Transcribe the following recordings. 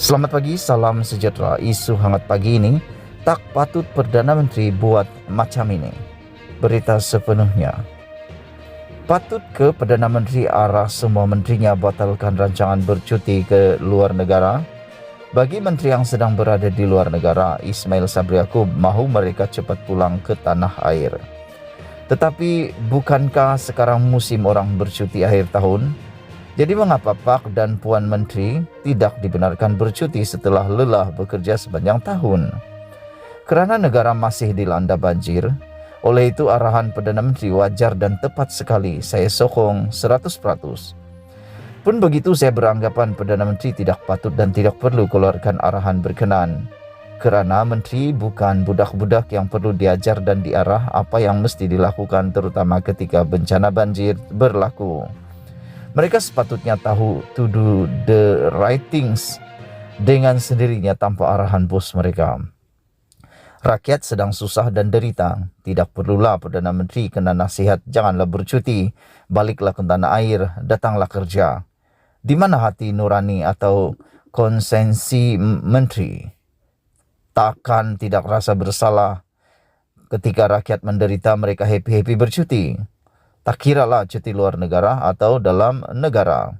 Selamat pagi, salam sejahtera. Isu hangat pagi ini, tak patut Perdana Menteri buat macam ini. Berita sepenuhnya. Patut ke Perdana Menteri arah semua menterinya batalkan rancangan bercuti ke luar negara? Bagi menteri yang sedang berada di luar negara, Ismail Sabri Yaakob mahu mereka cepat pulang ke tanah air. Tetapi bukankah sekarang musim orang bercuti akhir tahun? Jadi mengapa Pak dan Puan Menteri tidak dibenarkan bercuti setelah lelah bekerja sepanjang tahun? Kerana negara masih dilanda banjir, oleh itu arahan Perdana Menteri wajar dan tepat sekali, saya sokong 100%. Pun begitu saya beranggapan Perdana Menteri tidak patut dan tidak perlu keluarkan arahan berkenan. Kerana Menteri bukan budak-budak yang perlu diajar dan diarah apa yang mesti dilakukan terutama ketika bencana banjir berlaku. Mereka sepatutnya tahu to do the right things dengan sendirinya tanpa arahan bos mereka. Rakyat sedang susah dan derita. Tidak perlulah Perdana Menteri kena nasihat, janganlah bercuti, baliklah ke tanah air, datanglah kerja. Di mana hati nurani atau konsensi menteri? Takkan tidak rasa bersalah ketika rakyat menderita mereka happy-happy bercuti? Tak kiralah cuti luar negara atau dalam negara.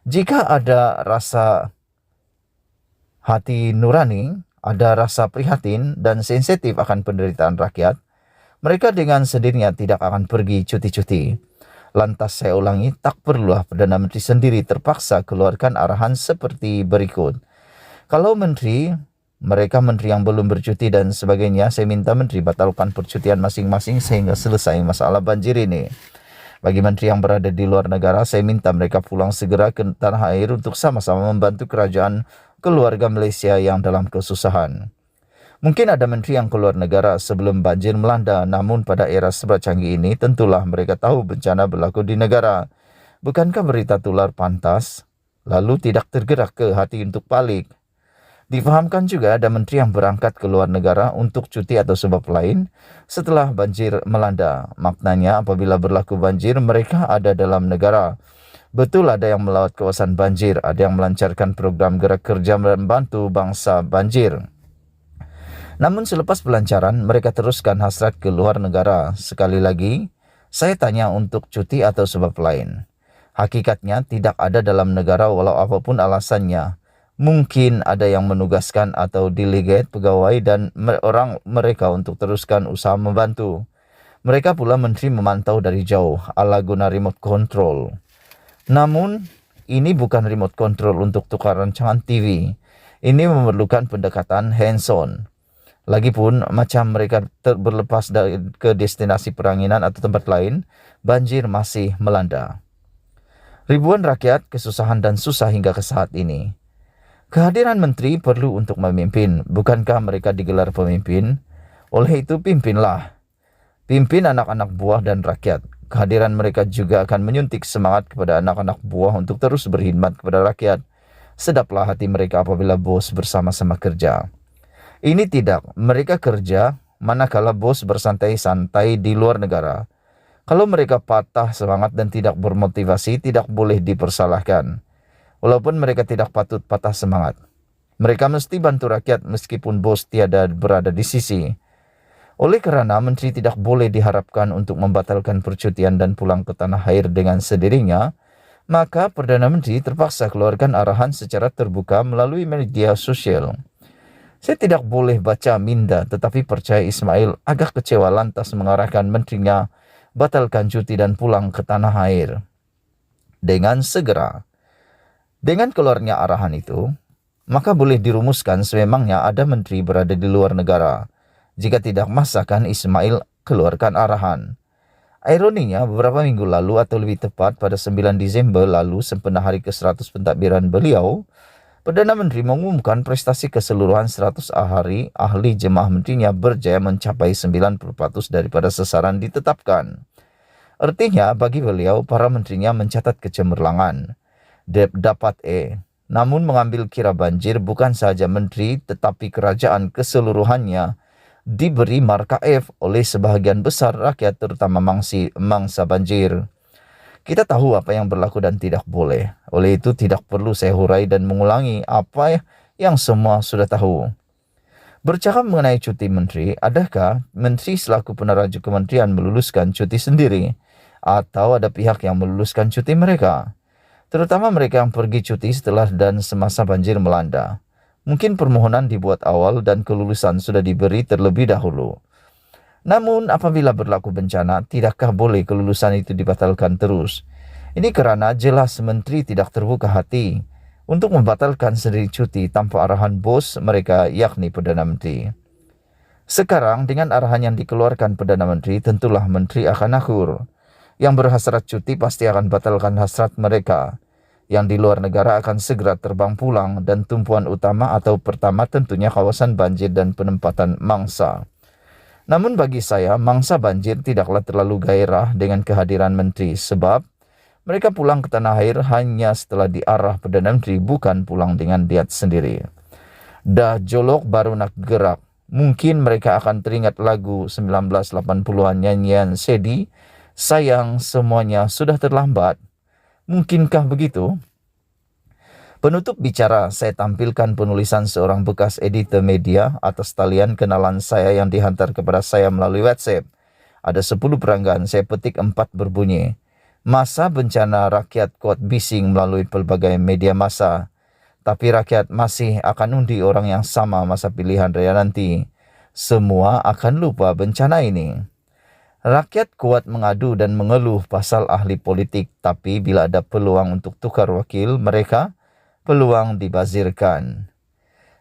Jika ada rasa hati nurani, ada rasa prihatin dan sensitif akan penderitaan rakyat, mereka dengan sendirinya tidak akan pergi cuti-cuti. Lantas saya ulangi, tak perlulah Perdana Menteri sendiri terpaksa keluarkan arahan seperti berikut. Kalau mereka menteri yang belum bercuti dan sebagainya, saya minta menteri batalkan percutian masing-masing sehingga selesai masalah banjir ini. Bagi menteri yang berada di luar negara, saya minta mereka pulang segera ke tanah air untuk sama-sama membantu kerajaan keluarga Malaysia yang dalam kesusahan. Mungkin ada menteri yang keluar negara sebelum banjir melanda, namun pada era serba canggih ini tentulah mereka tahu bencana berlaku di negara. Bukankah berita tular pantas, lalu tidak tergerak ke hati untuk balik? Difahamkan juga ada menteri yang berangkat ke luar negara untuk cuti atau sebab lain setelah banjir melanda. Maknanya apabila berlaku banjir, mereka ada dalam negara. Betul ada yang melawat kawasan banjir, ada yang melancarkan program gerak kerja membantu bangsa banjir. Namun selepas pelancaran, mereka teruskan hasrat ke luar negara. Sekali lagi, saya tanya untuk cuti atau sebab lain. Hakikatnya tidak ada dalam negara walau apapun alasannya. Mungkin ada yang menugaskan atau delegate pegawai dan orang mereka untuk teruskan usaha membantu. Mereka pula menteri memantau dari jauh ala guna remote control. Namun, ini bukan remote control untuk tukar rancangan TV. Ini memerlukan pendekatan hands-on. Lagipun, macam mereka berlepas ke destinasi peranginan atau tempat lain, banjir masih melanda. Ribuan rakyat kesusahan dan susah hingga ke saat ini. Kehadiran menteri perlu untuk memimpin. Bukankah mereka digelar pemimpin? Oleh itu pimpinlah. Pimpin anak-anak buah dan rakyat. Kehadiran mereka juga akan menyuntik semangat kepada anak-anak buah untuk terus berkhidmat kepada rakyat. Sedaplah hati mereka apabila bos bersama-sama kerja. Ini tidak, mereka kerja manakala bos bersantai-santai di luar negara. Kalau mereka patah semangat dan tidak bermotivasi, tidak boleh dipersalahkan. Walaupun mereka tidak patut patah semangat. Mereka mesti bantu rakyat meskipun bos tiada berada di sisi. Oleh kerana menteri tidak boleh diharapkan untuk membatalkan percutian dan pulang ke tanah air dengan sendirinya, maka Perdana Menteri terpaksa keluarkan arahan secara terbuka melalui media sosial. Saya tidak boleh baca minda, tetapi percaya Ismail agak kecewa lantas mengarahkan menterinya batalkan cuti dan pulang ke tanah air dengan segera. Dengan keluarnya arahan itu, maka boleh dirumuskan sememangnya ada menteri berada di luar negara. Jika tidak, masakan Ismail keluarkan arahan. Ironinya, beberapa minggu lalu atau lebih tepat pada 9 Disember lalu, sempena hari ke-100 pentadbiran beliau, Perdana Menteri mengumumkan prestasi keseluruhan 100 hari ahli jemaah menterinya berjaya mencapai 90% daripada sasaran ditetapkan. Artinya, bagi beliau, para menterinya mencatat kecemerlangan. Dapat namun mengambil kira banjir bukan sahaja menteri tetapi kerajaan keseluruhannya diberi marka F oleh sebahagian besar rakyat terutama mangsa banjir. Kita tahu apa yang berlaku dan tidak boleh. Oleh itu tidak perlu saya hurai dan mengulangi apa yang semua sudah tahu. Bercakap mengenai cuti menteri, adakah menteri selaku peneraju kementerian meluluskan cuti sendiri? Atau ada pihak yang meluluskan cuti mereka? Terutama mereka yang pergi cuti setelah dan semasa banjir melanda. Mungkin permohonan dibuat awal dan kelulusan sudah diberi terlebih dahulu. Namun apabila berlaku bencana, tidakkah boleh kelulusan itu dibatalkan terus? Ini karena jelas menteri tidak terbuka hati untuk membatalkan sendiri cuti tanpa arahan bos mereka, yakni Perdana Menteri. Sekarang dengan arahan yang dikeluarkan Perdana Menteri, tentulah menteri akan akur. Yang berhasrat cuti pasti akan batalkan hasrat mereka. Yang di luar negara akan segera terbang pulang, dan tumpuan utama atau pertama tentunya kawasan banjir dan penempatan mangsa. Namun bagi saya, mangsa banjir tidaklah terlalu gairah dengan kehadiran menteri, sebab mereka pulang ke tanah air hanya setelah diarah Perdana Menteri, bukan pulang dengan diet sendiri. Dah jolok baru nak gerak. Mungkin mereka akan teringat lagu 1980-an nyanyian Sedi, sayang semuanya sudah terlambat. Mungkinkah begitu? Penutup bicara, saya tampilkan penulisan seorang bekas editor media atas talian kenalan saya yang dihantar kepada saya melalui WhatsApp. Ada 10 peranggaan, saya petik 4 berbunyi. Masa bencana rakyat kuat bising melalui pelbagai media massa, tapi rakyat masih akan undi orang yang sama masa pilihan raya nanti. Semua akan lupa bencana ini. Rakyat kuat mengadu dan mengeluh pasal ahli politik, tapi bila ada peluang untuk tukar wakil mereka, peluang dibazirkan.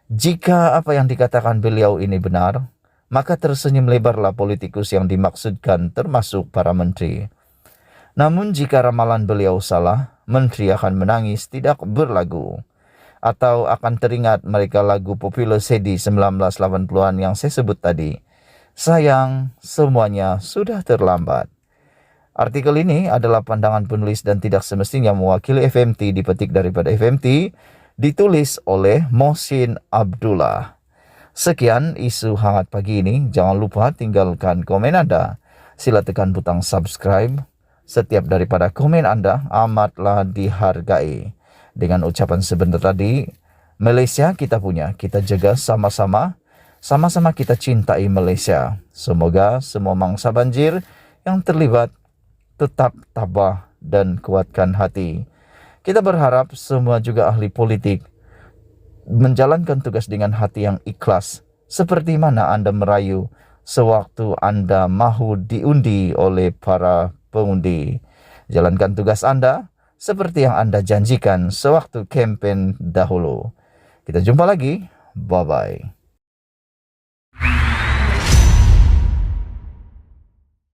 Jika apa yang dikatakan beliau ini benar, maka tersenyum lebarlah politikus yang dimaksudkan, termasuk para menteri. Namun jika ramalan beliau salah, menteri akan menangis tidak berlagu. Atau akan teringat mereka lagu populer Sedi 1980-an yang saya sebut tadi. Sayang, semuanya sudah terlambat. Artikel ini adalah pandangan penulis dan tidak semestinya mewakili FMT, dipetik daripada FMT, ditulis oleh Mohsin Abdullah. Sekian isu hangat pagi ini. Jangan lupa tinggalkan komen Anda. Sila tekan butang subscribe. Setiap daripada komen Anda amatlah dihargai. Dengan ucapan sebentar tadi, Malaysia kita punya, kita jaga sama-sama. Sama-sama kita cintai Malaysia. Semoga semua mangsa banjir yang terlibat tetap tabah dan kuatkan hati. Kita berharap semua juga ahli politik menjalankan tugas dengan hati yang ikhlas. Seperti mana Anda merayu sewaktu Anda mahu diundi oleh para pengundi. Jalankan tugas Anda seperti yang Anda janjikan sewaktu kempen dahulu. Kita jumpa lagi. Bye-bye.